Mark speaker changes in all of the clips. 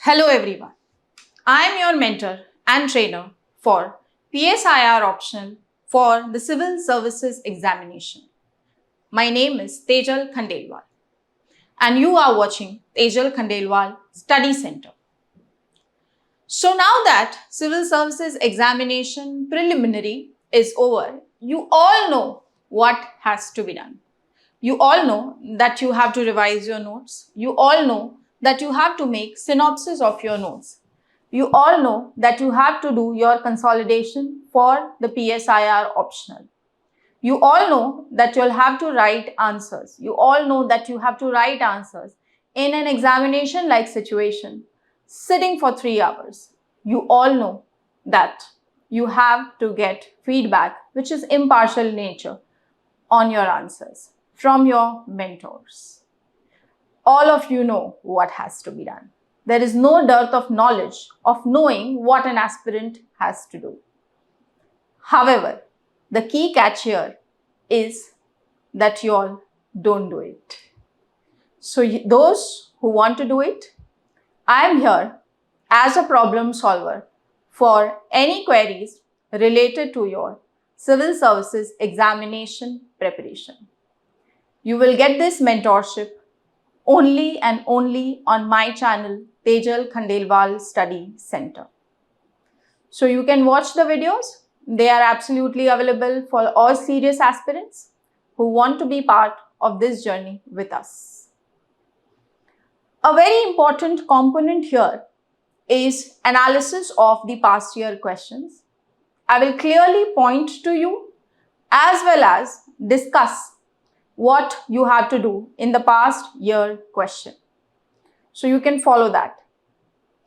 Speaker 1: Hello everyone. I am your mentor and trainer for PSIR optional for the Civil Services Examination. My name is Tejal Khandelwal and you are watching Tejal Khandelwal Study Center. So now that Civil Services Examination preliminary is over, you all know what has to be done. You all know that you have to revise your notes. You all know that you have to make synopsis of your notes. You all know that you have to do your consolidation for the PSIR optional. You all know that you'll have to write answers. You all know that you have to write answers in an examination like situation, sitting for 3 hours. You all know that you have to get feedback which is impartial nature on your answers from your mentors. All of you know what has to be done. There is no dearth of knowledge of knowing what an aspirant has to do. However, the key catch here is that you all don't do it. So those who want to do it, I am here as a problem solver for any queries related to your civil services examination preparation. You will get this mentorship only and only on my channel, Tejal Khandelwal Study Center. So you can watch the videos. They are absolutely available for all serious aspirants who want to be part of this journey with us. A very important component here is analysis of the past year questions. I will clearly point to you as well as discuss what you have to do in the past year question. So you can follow that.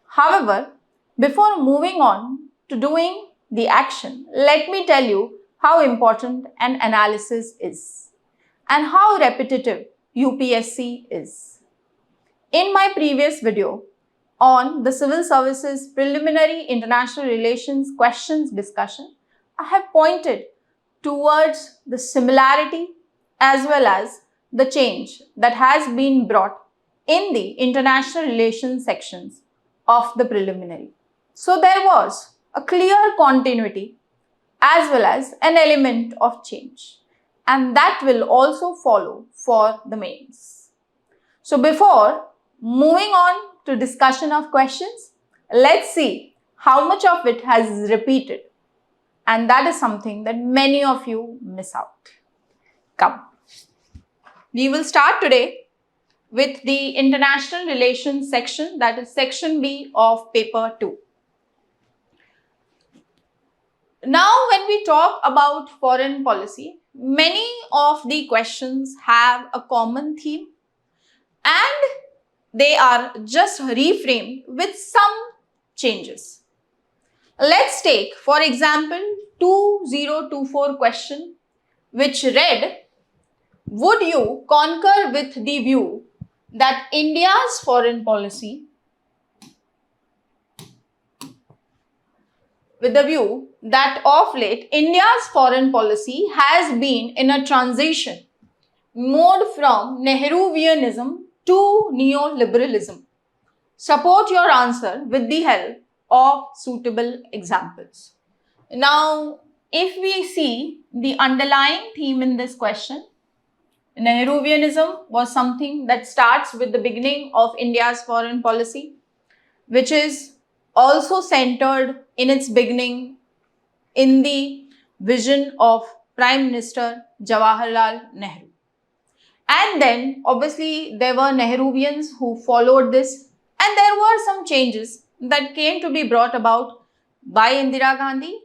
Speaker 1: However, before moving on to doing the action, let me tell you how important an analysis is and how repetitive UPSC is. In my previous video on the Civil Services Preliminary International Relations questions discussion, I have pointed towards the similarity as well as the change that has been brought in the international relations sections of the preliminary. So there was a clear continuity as well as an element of change, and that will also follow for the mains. So before moving on to discussion of questions, let's see how much of it has repeated, and that is something that many of you miss out. Come. We will start today with the international relations section, that is section B of paper 2. Now, when we talk about foreign policy, many of the questions have a common theme and they are just reframed with some changes. Let's take, for example, 2024 question which read, would you concur with the view that India's foreign policy, with the view that of late India's foreign policy has been in a transition mode from Nehruvianism to neoliberalism? Support your answer with the help of suitable examples. Now, if we see the underlying theme in this question, Nehruvianism was something that starts with the beginning of India's foreign policy, which is also centered in its beginning in the vision of Prime Minister Jawaharlal Nehru. And then obviously there were Nehruvians who followed this, and there were some changes that came to be brought about by Indira Gandhi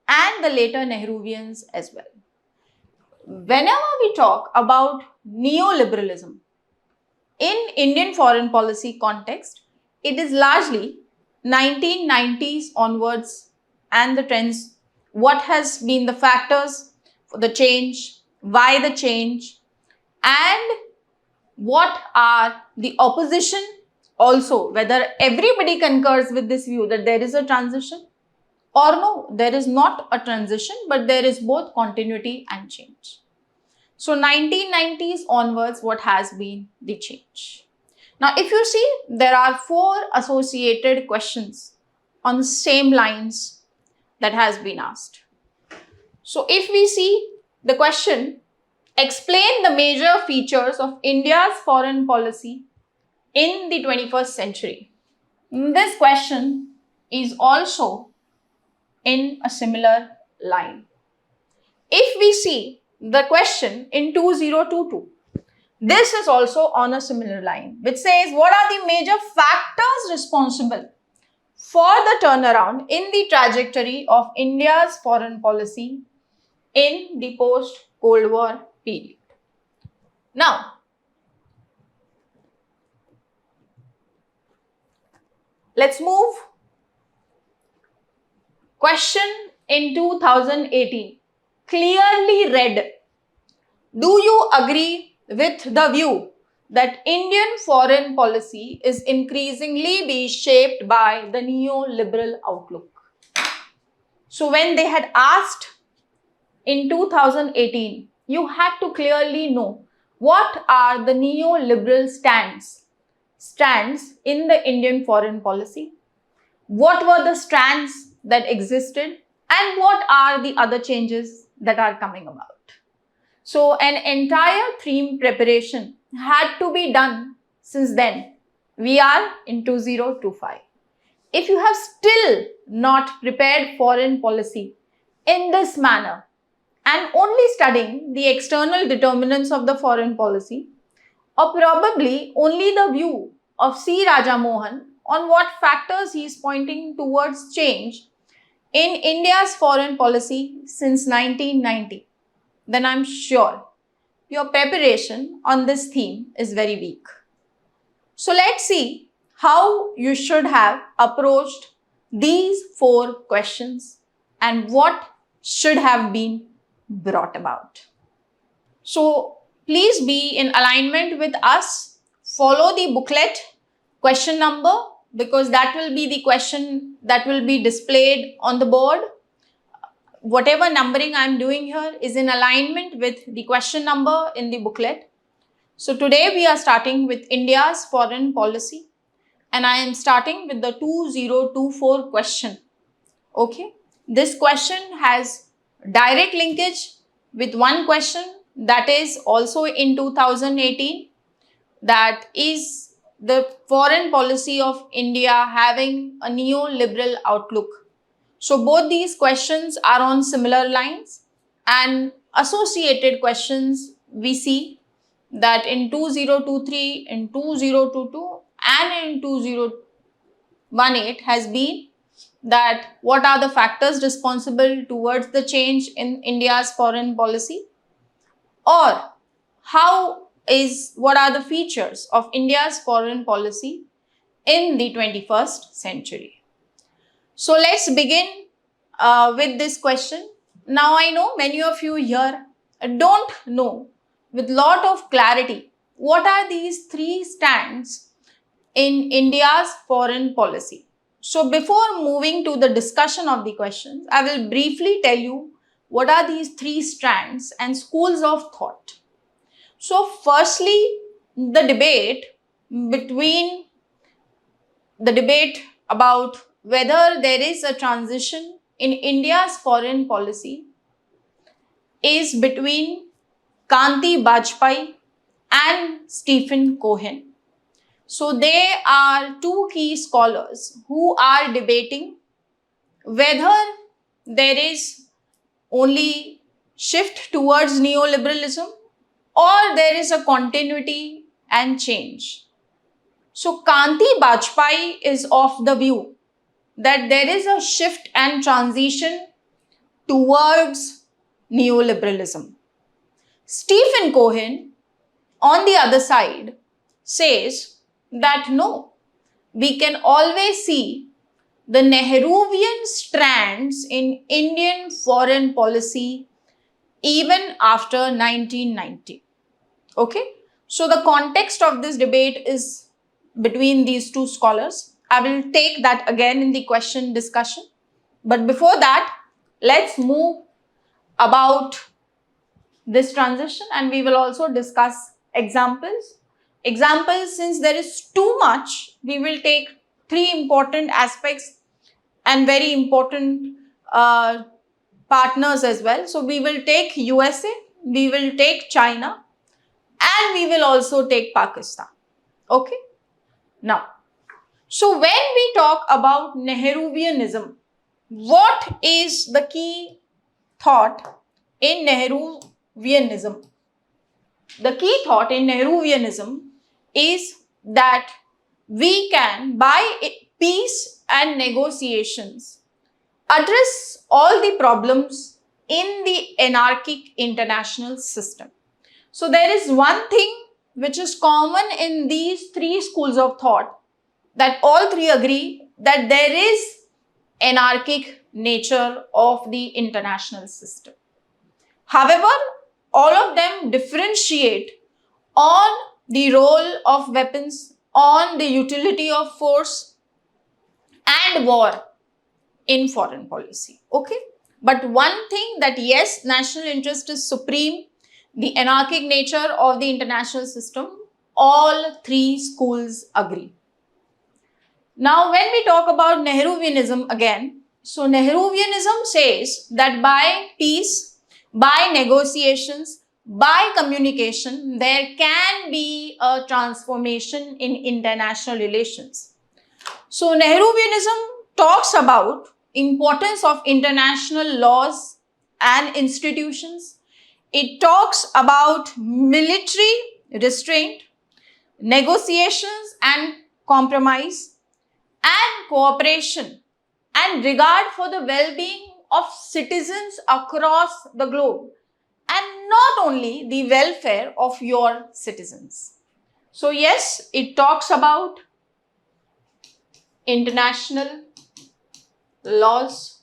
Speaker 1: and the later Nehruvians as well. Whenever we talk about neoliberalism in Indian foreign policy context, it is largely 1990s onwards and the trends, what has been the factors for the change, why the change, and what are the opposition also, whether everybody concurs with this view that there is a transition or no, there is not a transition, but there is both continuity and change. So 1990s onwards, what has been the change? Now, if you see, there are 4 associated questions on the same lines that has been asked. So, if we see the question, explain the major features of India's foreign policy in the 21st century. This question is also in a similar line. If we see the question in 2022, this is also on a similar line, which says, what are the major factors responsible for the turnaround in the trajectory of India's foreign policy in the post-Cold War period? Now, let's move. Question in 2018 clearly read, do you agree with the view that Indian foreign policy is increasingly being shaped by the neoliberal outlook? So when they had asked in 2018, you had to clearly know what are the neoliberal stands in the Indian foreign policy, what were the strands that existed, and what are the other changes that are coming about. So an entire theme preparation had to be done since then. We are in 2025. If you have still not prepared foreign policy in this manner and only studying the external determinants of the foreign policy, or probably only the view of C. Raja Mohan on what factors he is pointing towards change in India's foreign policy since 1990, then I'm sure your preparation on this theme is very weak. So let's see how you should have approached these 4 questions and what should have been brought about. So please be in alignment with us. Follow the booklet question number, because that will be the question that will be displayed on the board. Whatever numbering I am doing here is in alignment with the question number in the booklet. So today we are starting with India's foreign policy, and I am starting with the 2024 question. Okay, this question has direct linkage with one question that is also in 2018, that is the foreign policy of India having a neoliberal outlook. So both these questions are on similar lines, and associated questions we see that in 2023, in 2022 and in 2018 has been that what are the factors responsible towards the change in India's foreign policy, or what are the features of India's foreign policy in the 21st century. So let's begin with this question. Now I know many of you here don't know with lot of clarity what are these 3 stands in India's foreign policy. So before moving to the discussion of the questions, I will briefly tell you what are these 3 strands and schools of thought. So firstly, the debate about whether there is a transition in India's foreign policy is between Kanti Bajpai and Stephen Cohen. So they are 2 key scholars who are debating whether there is only shift towards neoliberalism or there is a continuity and change. So Kanti Bajpai is of the view that there is a shift and transition towards neoliberalism. Stephen Cohen, on the other side, says that no, we can always see the Nehruvian strands in Indian foreign policy even after 1990. Okay, so the context of this debate is between these 2 scholars. I will take that again in the question discussion. But before that, let's move about this transition, and we will also discuss examples Examples, since there is too much, we will take three important aspects and very important partners as well. So we will take USA, we will take China, and we will also take Pakistan. Okay. Now, so when we talk about Nehruvianism, what is the key thought in Nehruvianism? The key thought in Nehruvianism is that we can, by peace and negotiations, address all the problems in the anarchic international system. So there is one thing which is common in these three schools of thought, that all three agree that there is anarchic nature of the international system. However, all of them differentiate on the role of weapons, on the utility of force and war in foreign policy. Okay. But one thing that yes, national interest is supreme, the anarchic nature of the international system, all three schools agree. Now, when we talk about Nehruvianism again, so Nehruvianism says that by peace, by negotiations, by communication, there can be a transformation in international relations. So Nehruvianism talks about importance of international laws and institutions. It talks about military restraint, negotiations and compromise, and cooperation and regard for the well-being of citizens across the globe, and not only the welfare of your citizens. So yes, it talks about international laws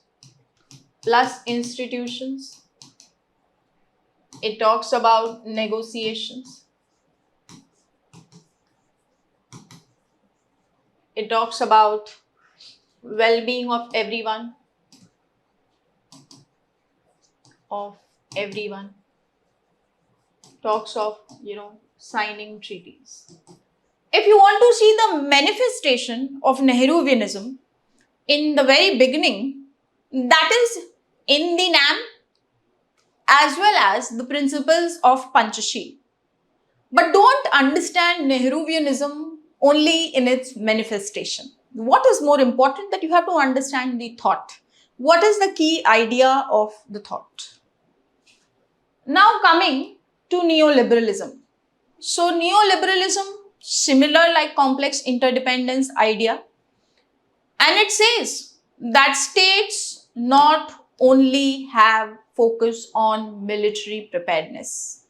Speaker 1: plus institutions. It talks about negotiations. It talks about well-being of everyone. Talks of, signing treaties. If you want to see the manifestation of Nehruvianism in the very beginning, that is in the NAM as well as the principles of Panchashil. But don't understand Nehruvianism only in its manifestation. What is more important, that you have to understand the thought. What is the key idea of the thought? Now coming to neoliberalism. So neoliberalism, similar like complex interdependence idea, and it says that states not only have focus on military preparedness.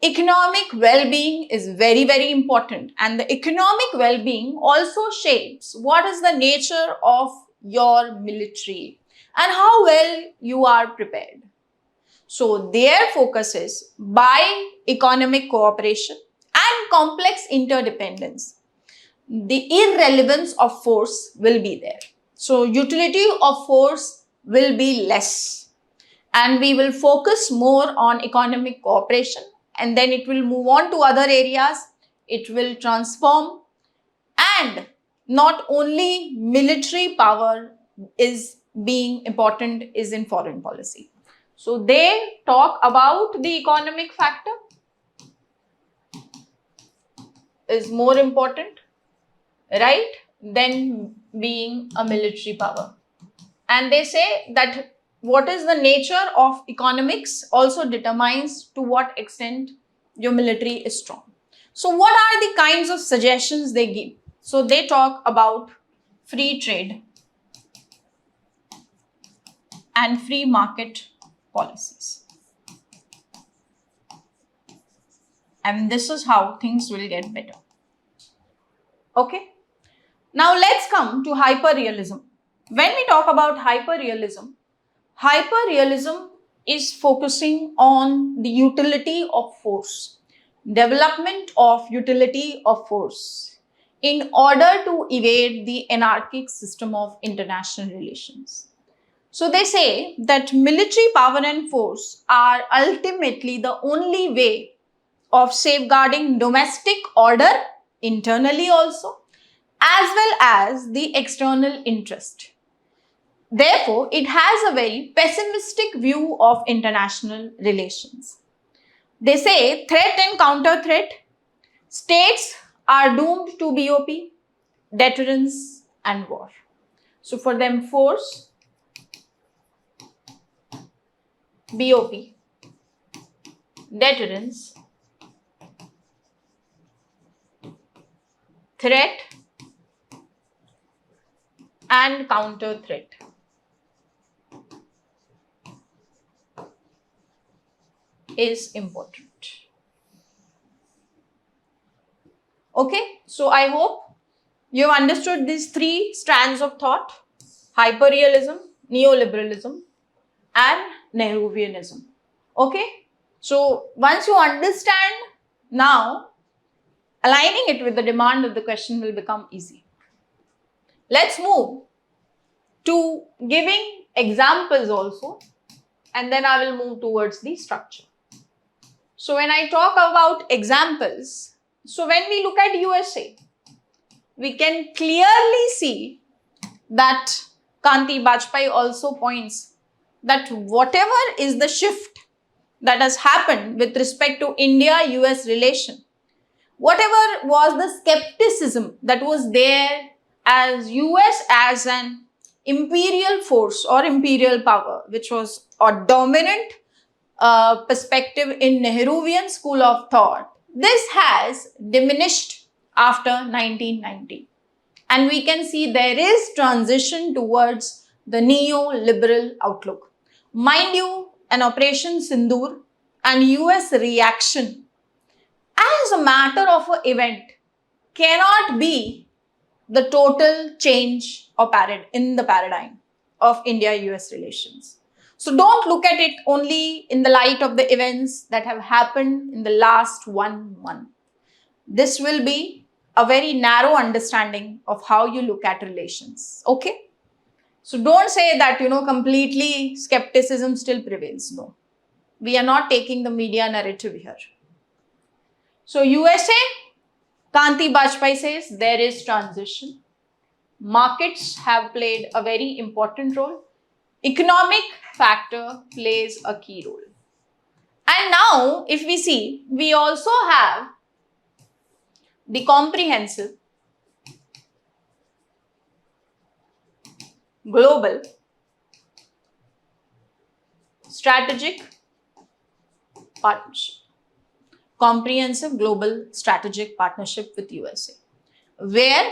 Speaker 1: Economic well-being is very, very important, and the economic well-being also shapes what is the nature of your military and how well you are prepared. So their focus is by economic cooperation and complex interdependence. The irrelevance of force will be there. So utility of force will be less, and we will focus more on economic cooperation, and then it will move on to other areas. It will transform, and not only military power is being important is in foreign policy. So they talk about the economic factor is more important, right, than being a military power. And they say that what is the nature of economics also determines to what extent your military is strong. So what are the kinds of suggestions they give? So they talk about free trade and free market policies. And this is how things will get better. Okay. Now let's come to hyperrealism. When we talk about hyperrealism is focusing on the utility of force, development of utility of force in order to evade the anarchic system of international relations. So they say that military power and force are ultimately the only way of safeguarding domestic order internally also, as well as the external interest. Therefore, it has a very pessimistic view of international relations. They say threat and counter threat, states are doomed to BOP, deterrence and war. So for them, force, BOP, deterrence, threat and counter threat. Is important. Okay, so I hope you have understood these three strands of thought: hyperrealism, neoliberalism, and Nehruvianism. Okay, so once you understand, now aligning it with the demand of the question will become easy. Let's move to giving examples also, and then I will move towards the structure. So when I talk about examples, so when we look at USA, we can clearly see that Kanti Bajpai also points that whatever is the shift that has happened with respect to India-US relation, whatever was the skepticism that was there as US as an imperial force or imperial power, which was a dominant perspective in Nehruvian school of thought, this has diminished after 1990. And we can see there is transition towards the neoliberal outlook. Mind you, an Operation Sindoor and US reaction as a matter of an event cannot be the total change or in the paradigm of India-US relations. So don't look at it only in the light of the events that have happened in the last 1 month. This will be a very narrow understanding of how you look at relations. Okay? So don't say that, completely skepticism still prevails. No. We are not taking the media narrative here. So USA, Kanti Bajpai says there is transition. Markets have played a very important role. Economic factor plays a key role. And now, if we see, we also have the comprehensive global strategic partnership. Comprehensive global strategic partnership with USA, where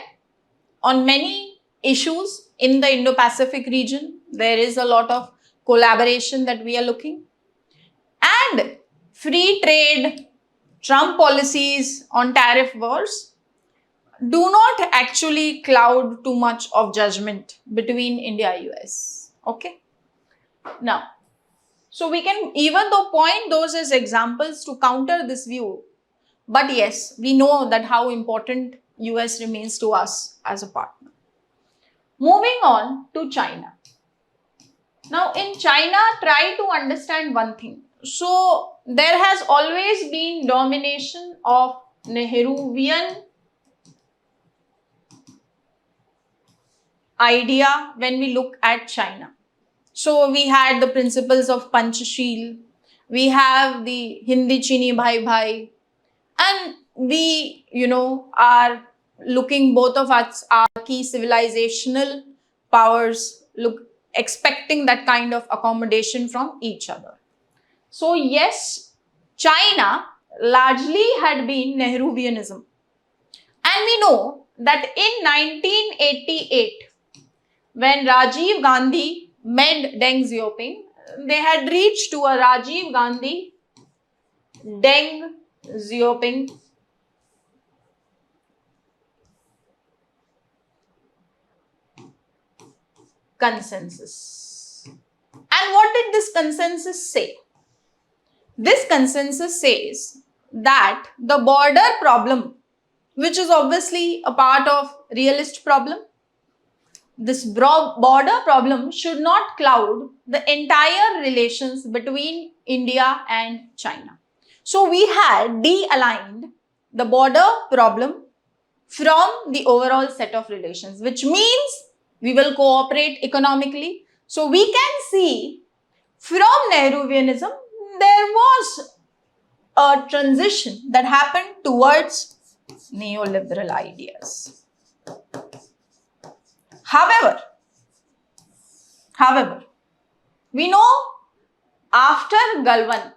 Speaker 1: on many issues in the Indo-Pacific region, there is a lot of collaboration that we are looking. And free trade, Trump policies on tariff wars do not actually cloud too much of judgment between India and US. Okay. Now, so we can even though point those as examples to counter this view. But yes, we know that how important US remains to us as a partner. Moving on to China. Now in China, try to understand one thing. So there has always been domination of Nehruvian idea when we look at China. So we had the principles of Panchashil, we have the Hindi Chini Bhai Bhai, and we, are looking, both of us are key civilizational powers, expecting that kind of accommodation from each other. So yes, China largely had been Nehruvianism. And we know that in 1988, when Rajiv Gandhi met Deng Xiaoping, they had reached to a Rajiv Gandhi Deng Xiaoping consensus. And what did this consensus say? This consensus says that the border problem, which is obviously a part of realist problem, this border problem should not cloud the entire relations between India and China. So we had de-aligned the border problem from the overall set of relations, which means we will cooperate economically. So we can see from Nehruvianism, there was a transition that happened towards neoliberal ideas. However, we know after Galwan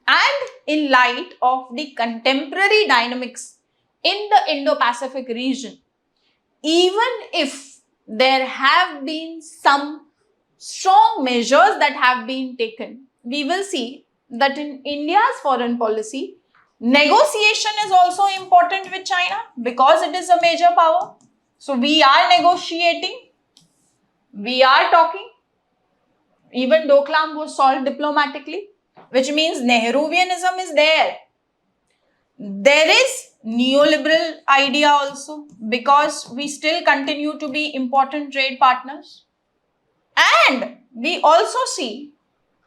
Speaker 1: and in light of the contemporary dynamics in the Indo-Pacific region, even if there have been some strong measures that have been taken, we will see that in India's foreign policy, negotiation is also important with China because it is a major power. So we are negotiating, we are talking. Even Doklam was solved diplomatically, which means Nehruvianism is there. There is neoliberal idea also because we still continue to be important trade partners. And we also see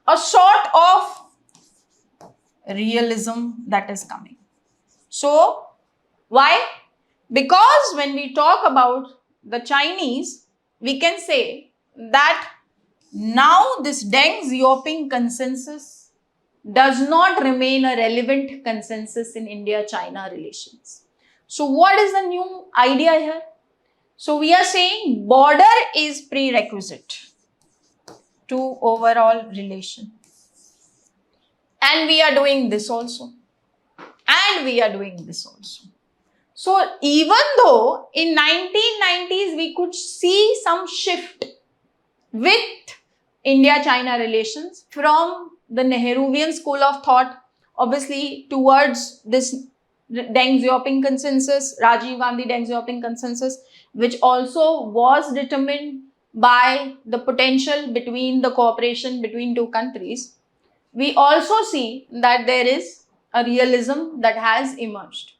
Speaker 1: a sort of realism that is coming. So, why? Because when we talk about the Chinese, we can say that now this Deng Xiaoping consensus does not remain a relevant consensus in India-China relations. So what is the new idea here? So we are saying border is prerequisite to overall relation. And we are doing this also. And we are doing this also. So even though in 1990s we could see some shift with India-China relations from the Nehruvian school of thought, obviously towards this Deng Xiaoping consensus, Rajiv Gandhi Deng Xiaoping consensus, which also was determined by the potential between the cooperation between two countries. We also see that there is a realism that has emerged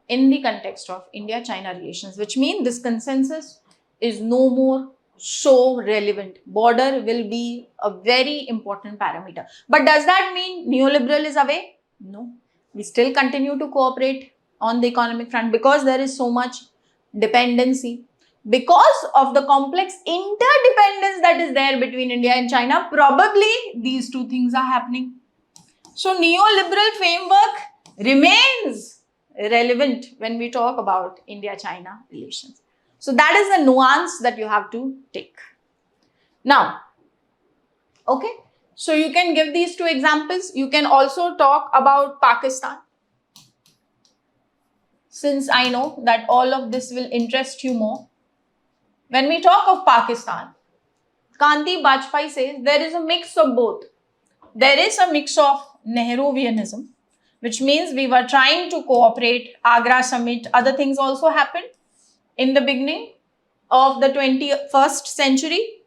Speaker 1: in the context of India-China relations, which means this consensus is no more so relevant. Border will be a very important parameter. But does that mean neoliberal is away? No. We still continue to cooperate on the economic front because there is so much dependency. Because of the complex interdependence that is there between India and China, probably these two things are happening. So neoliberal framework remains relevant when we talk about India-China relations. So that is the nuance that you have to take. Now, okay, so you can give these two examples. You can also talk about Pakistan. Since I know that all of this will interest you more. When we talk of Pakistan, Kanti Bajpai says there is a mix of both. There is a mix of Nehruvianism, which means we were trying to cooperate. Agra summit, other things also happened in the beginning of the 21st century.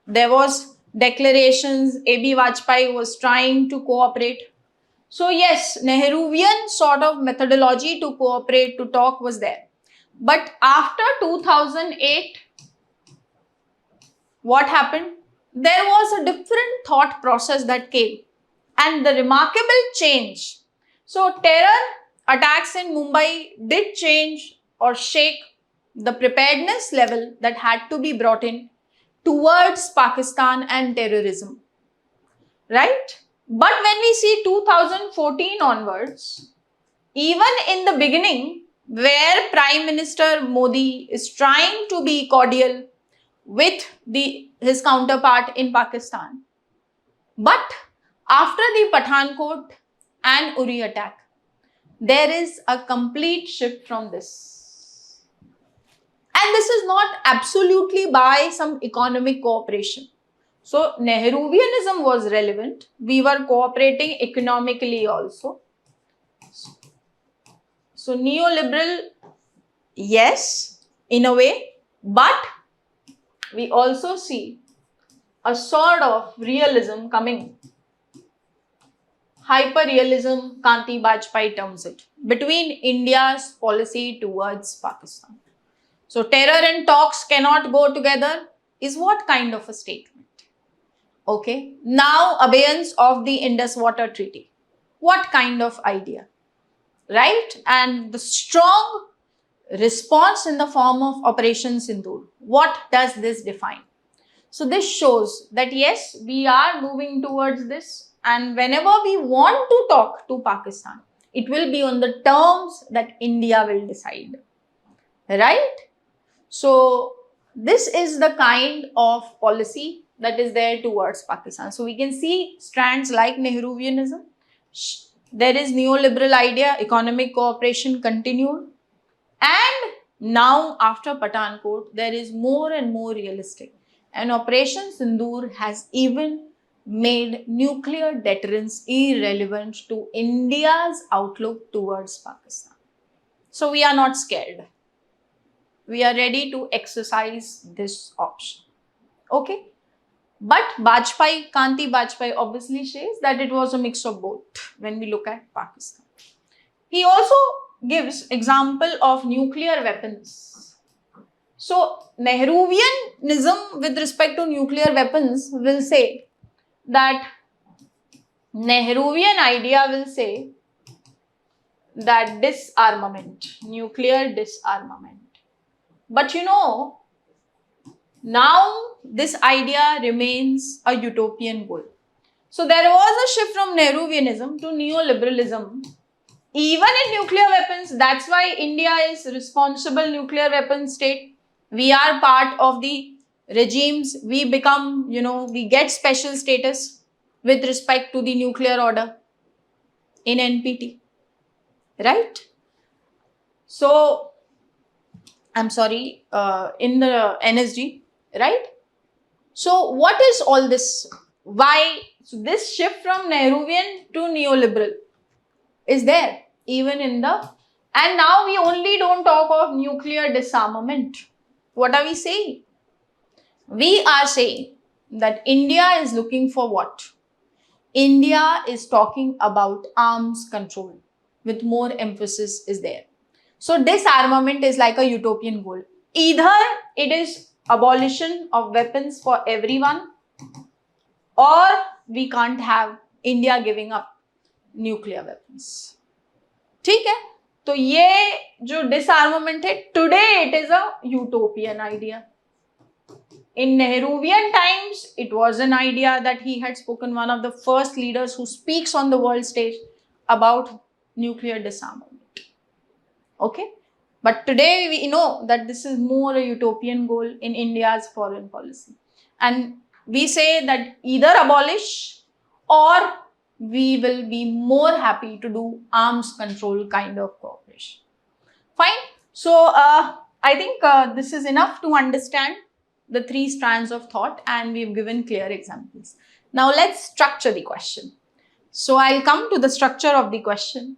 Speaker 1: There was declarations, A.B. Vajpayee was trying to cooperate. So yes, Nehruvian sort of methodology to cooperate, to talk was there. But after 2008, what happened? There was a different thought process that came and the remarkable change. So terror attacks in Mumbai did change or shake the preparedness level that had to be brought in towards Pakistan and terrorism, right? But when we see 2014 onwards, even in the beginning where Prime Minister Modi is trying to be cordial with his counterpart in Pakistan, but after the Pathankot and Uri attack, there is a complete shift from this. And this is not absolutely by some economic cooperation. So, Nehruvianism was relevant. We were cooperating economically also. So, neoliberal, yes, in a way, but we also see a sort of realism coming. Hyper-realism, Kanti Bajpai terms it, between India's policy towards Pakistan. So, terror and talks cannot go together is what kind of a statement? Okay. Now, abeyance of the Indus Water Treaty. What kind of idea, right? And the strong response in the form of Operation Sindoor. What does this define? So this shows that yes, we are moving towards this, and whenever we want to talk to Pakistan, it will be on the terms that India will decide, right? So this is the kind of policy that is there towards Pakistan. So we can see strands like Nehruvianism. There is neoliberal idea, economic cooperation continued, and now after Pathankot, there is more and more realistic. And Operation Sindoor has even made nuclear deterrence irrelevant to India's outlook towards Pakistan. So we are not scared. We are ready to exercise this option. Okay. But Kanti Bajpayee obviously says that it was a mix of both when we look at Pakistan. He also gives example of nuclear weapons. So Nehruvianism with respect to nuclear weapons will say that Nehruvian idea will say that disarmament, nuclear disarmament. But you know, now this idea remains a utopian goal. So there was a shift from Nehruvianism to neoliberalism. Even in nuclear weapons, that's why India is responsible nuclear weapons state. We are part of the regimes. We become, we get special status with respect to the nuclear order in NPT, right? So, I'm sorry, in the NSG, right? So, what is all this? Why? So, this shift from Nehruvian to neoliberal is there even in the, and now we only don't talk of nuclear disarmament. What are we saying? We are saying that India is looking for what? India is talking about arms control with more emphasis is there. So disarmament is like a utopian goal. Either it is abolition of weapons for everyone, or we can't have India giving up nuclear weapons. ठीक है, तो ये जो डिसआर्मामेंट है, today it is a utopian idea. In Nehruvian times, it was an idea that he had spoken, one of the first leaders who speaks on the world stage about nuclear disarmament. Okay, but today we know that this is more a utopian goal in India's foreign policy, and we say that either abolish or we will be more happy to do arms control kind of cooperation. Fine. So I think this is enough to understand the three strands of thought, and we've given clear examples. Now let's structure the question. So I'll come to the structure of the question.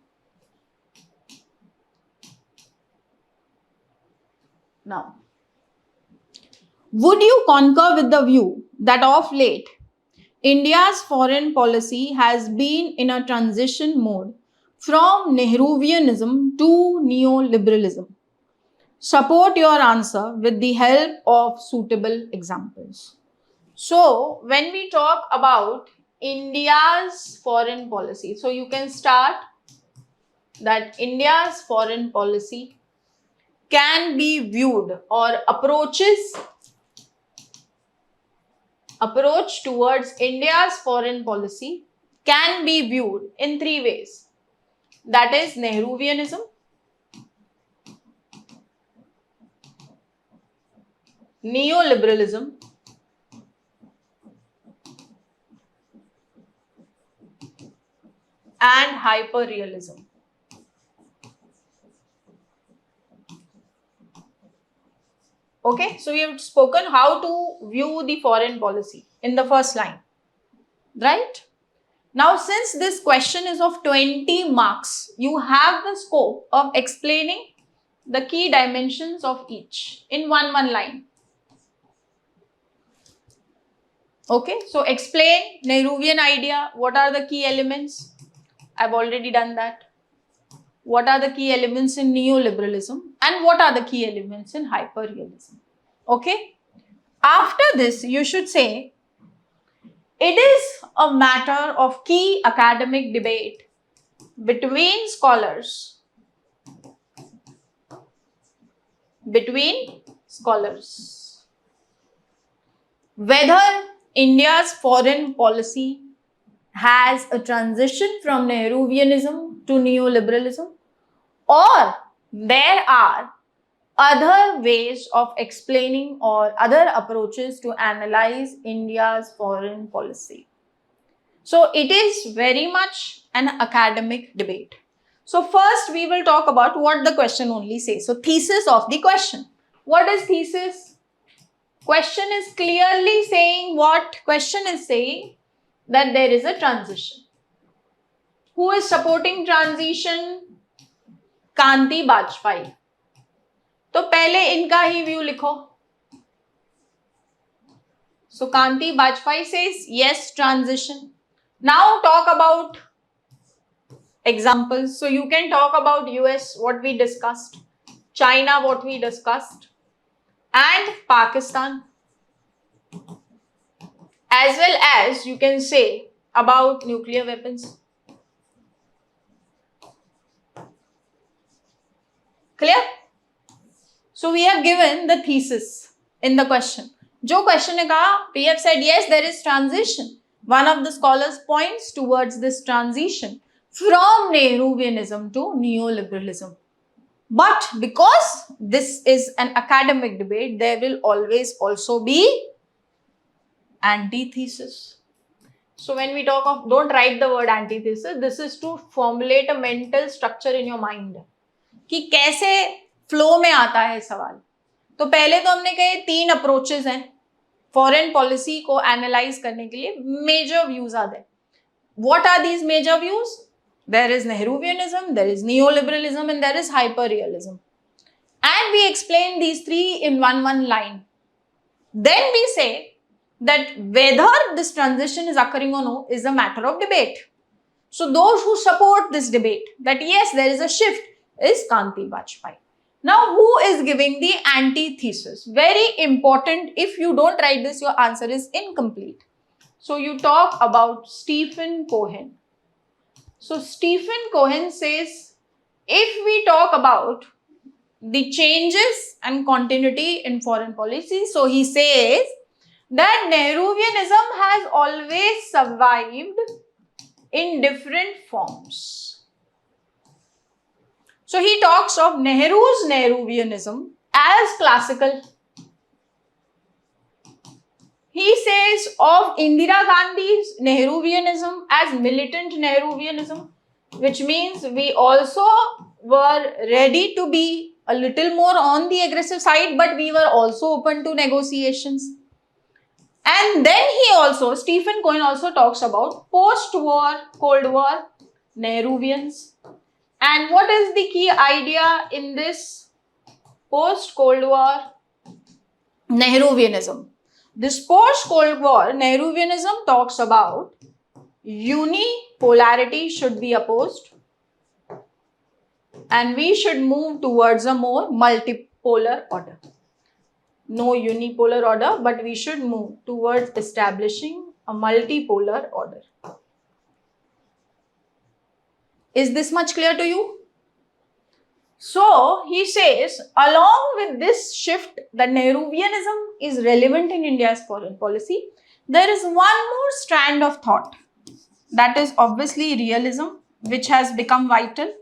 Speaker 1: Now, would you concur with the view that of late India's foreign policy has been in a transition mode from Nehruvianism to neoliberalism? Support your answer with the help of suitable examples. So, when we talk about India's foreign policy, so you can start that India's foreign policy can be viewed, or approach towards India's foreign policy can be viewed in three ways. That is Nehruvianism, neoliberalism, and hyperrealism. Okay, so we have spoken how to view the foreign policy in the first line, right? Now, since this question is of 20 marks, you have the scope of explaining the key dimensions of each in one line. Okay, so explain Nehruvian idea. What are the key elements? I've already done that. What are the key elements in neoliberalism, and what are the key elements in hyperrealism? Okay, after this you should say it is a matter of key academic debate between scholars whether India's foreign policy has a transition from Nehruvianism to neoliberalism, or there are other ways of explaining or other approaches to analyze India's foreign policy. So it is very much an academic debate. So first we will talk about what the question only says. So thesis of the question. What is thesis? Question is clearly saying what? Question is saying that there is a transition. Who is supporting transition? कांति वाजपेयी. तो पहले इनका ही view लिखो. So Kanti Bajpai says yes, transition. Now talk about examples. So you can talk about US, what we discussed, China, what we discussed, and Pakistan, as well as you can say about nuclear weapons. Clear? So we have given the thesis in the question. जो question ने कहा, we have said yes, there is transition. One of the scholars points towards this transition from Nehruvianism to neoliberalism. But because this is an academic debate, there will always also be antithesis. So when we talk of, don't write the word antithesis, this is to formulate a mental structure in your mind. कि कैसे flow में आता है सवाल. तो पहले तो हमने कहे 3 अप्रोचेस हैं फॉरेन पॉलिसी को एनालाइज करने के लिए. Major views are there. What are these major views? There is Nehruvianism, there is neoliberalism and there is hyper realism. And we explain these 3 in one line. Then we say that whether this transition is occurring or no is a matter of debate. So those who support this debate that yes, there is a shift is Kanti Bajpai. Now, who is giving the antithesis? Very important. If you don't write this, your answer is incomplete. So you talk about Stephen Cohen. So Stephen Cohen says, if we talk about the changes and continuity in foreign policy, so he says that Nehruvianism has always survived in different forms. So he talks of Nehru's Nehruvianism as classical. He says of Indira Gandhi's Nehruvianism as militant Nehruvianism, which means we also were ready to be a little more on the aggressive side, but we were also open to negotiations. And then he also, Stephen Cohen also talks about post-war, Cold War Nehruvians. And what is the key idea in this post-Cold War Nehruvianism? This post-Cold War Nehruvianism talks about unipolarity should be opposed and we should move towards a more multipolar order. No unipolar order, but we should move towards establishing a multipolar order. Is this much clear to you? So he says, along with this shift that Nehruvianism is relevant in India's foreign policy, there is one more strand of thought. That is obviously realism, which has become vital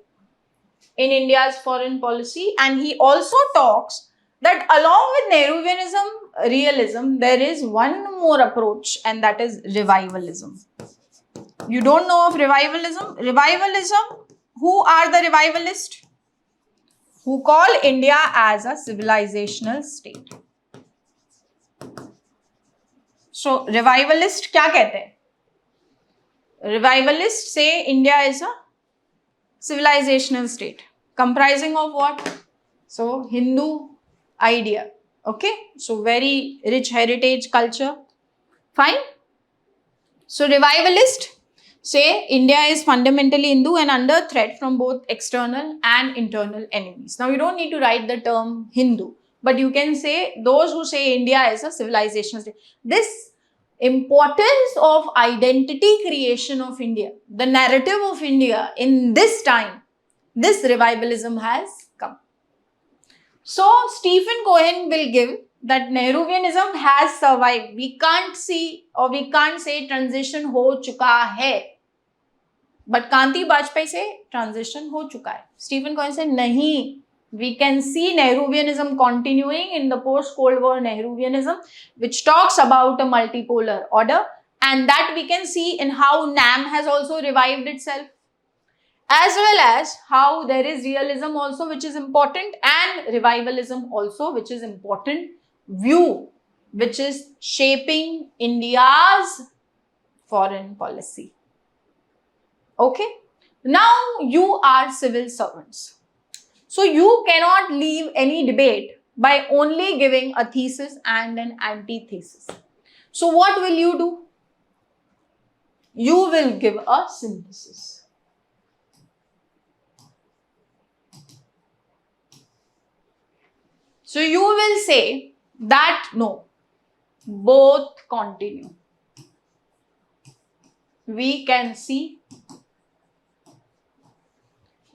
Speaker 1: in India's foreign policy. And he also talks that along with Nehruvianism, realism, there is one more approach, and that is revivalism. You don't know of revivalism? Revivalism, who are the revivalists? Who call India as a civilizational state. So, revivalist क्या कहते हैं? Revivalists say India is a civilizational state. Comprising of what? So, Hindu idea. Okay? So, very rich heritage culture. Fine? So, revivalist say India is fundamentally Hindu and under threat from both external and internal enemies. Now, you don't need to write the term Hindu, but you can say those who say India is a civilizational state. This importance of identity creation of India, the narrative of India in this time, this revivalism has come. So Stephen Cohen will give that Nehruvianism has survived. We can't see or we can't say transition हो चुका है. But कांति वाजपेयी से transition हो चुका है. Stephen Cohen से नहीं. We can see Nehruvianism continuing in the post-Cold War Nehruvianism, which talks about a multipolar order, and that we can see in how NAM has also revived itself, as well as how there is realism also, which is important, and revivalism also, which is important view, which is shaping India's foreign policy. Okay, now you are civil servants. So you cannot leave any debate by only giving a thesis and an antithesis. So what will you do? You will give a synthesis. So you will say that no, both continue. We can see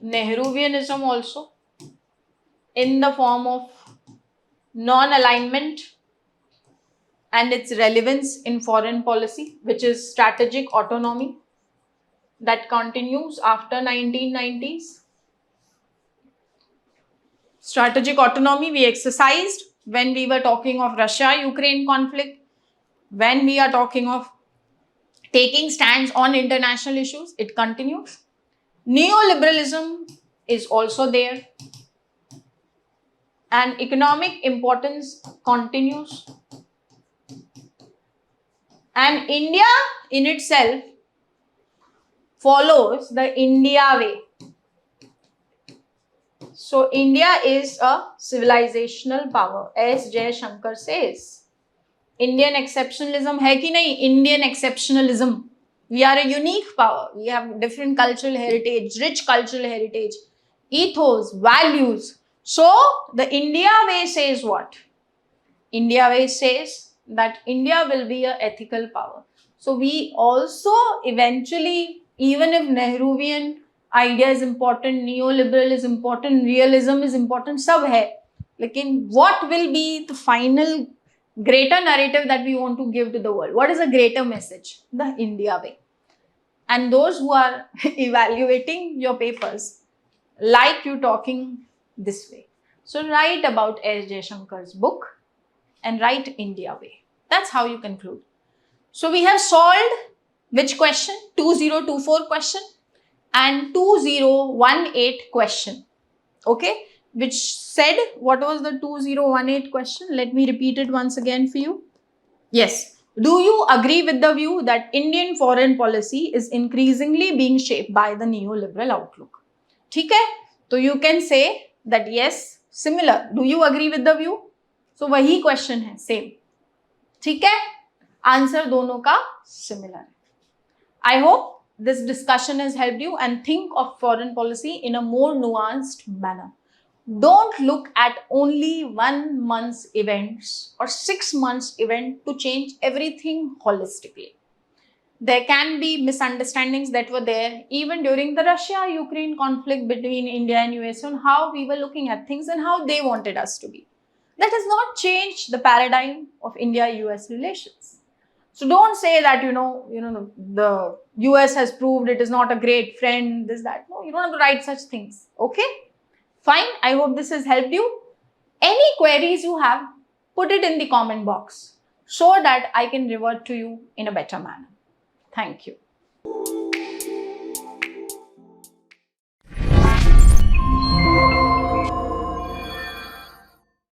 Speaker 1: Nehruvianism also in the form of non-alignment and its relevance in foreign policy, which is strategic autonomy that continues after 1990s. Strategic autonomy we exercised when we were talking of Russia-Ukraine conflict, when we are talking of taking stands on international issues, it continues. Neoliberalism is also there. And economic importance continues. And India in itself follows the India way. So India is a civilizational power, as Jaishankar says. Indian exceptionalism hai ki nahi? Indian exceptionalism. We are a unique power. We have different cultural heritage, rich cultural heritage, ethos, values. So the India way says what? India way says that India will be an ethical power. So we also eventually, even if Nehruvian idea is important, neoliberal is important, realism is important, sab hai. Lekin what will be the final greater narrative that we want to give to the world? What is a greater message? The India way. And those who are evaluating your papers like you talking this way. So write about S. Jaishankar's book and write India way. That's how you conclude. So we have solved which question? 2024 question and 2018 question. Okay. Which said, what was the 2018 question? Let me repeat it once again for you. Yes. Do you agree with the view that Indian foreign policy is increasingly being shaped by the neoliberal outlook? ठीक है? So you can say that yes, similar. Do you agree with the view? So वही question है, same. ठीक है? Answer दोनों का similar. I hope this discussion has helped you and think of foreign policy in a more nuanced manner. Don't look at only 1 month's events or 6 months event to change everything holistically. There can be misunderstandings that were there even during the Russia-Ukraine conflict between India and US on how we were looking at things and how they wanted us to be. That has not changed the paradigm of India-US relations. So don't say that, the US has proved it is not a great friend, this, that. No, you don't have to write such things. Okay? Fine. I hope this has helped you. Any queries you have, put it in the comment box so that I can revert to you in a better manner. Thank you.